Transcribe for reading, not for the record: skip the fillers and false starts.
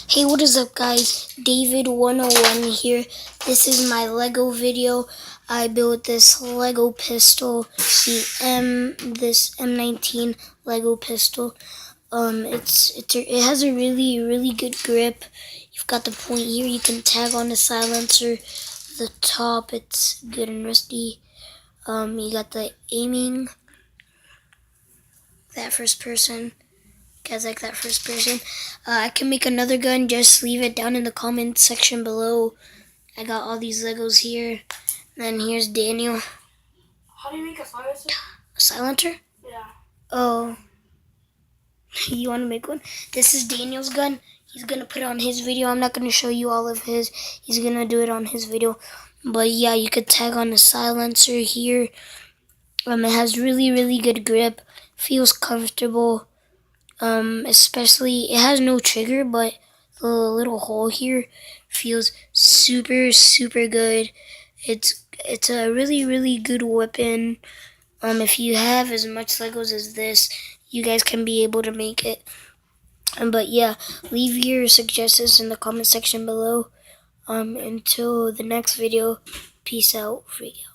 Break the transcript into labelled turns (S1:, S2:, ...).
S1: Hey, what is up, guys? David101 here. This is my Lego video. I built this Lego pistol, this M19 Lego pistol. It has a really good grip. You've got the point here. You can tag on the silencer. The top, it's good and rusty. You got the aiming. That first person. Guys like that first person. I can make another gun. Just leave it down in the comment section below. I got all these Legos here. Then here's Daniel.
S2: How do you make a silencer?
S1: A silencer?
S2: Yeah.
S1: Oh. You want to make one? This is Daniel's gun. He's going to put it on his video. I'm not going to show you all of his. He's going to do it on his video. But yeah, you could tag on the silencer here. It has really good grip. Feels comfortable. Especially, it has no trigger, but the little hole here feels super good. It's a really good weapon. If you have as much Legos as this, you guys can be able to make it. But yeah, leave your suggestions in the comment section below. Until the next video, peace out, freak out.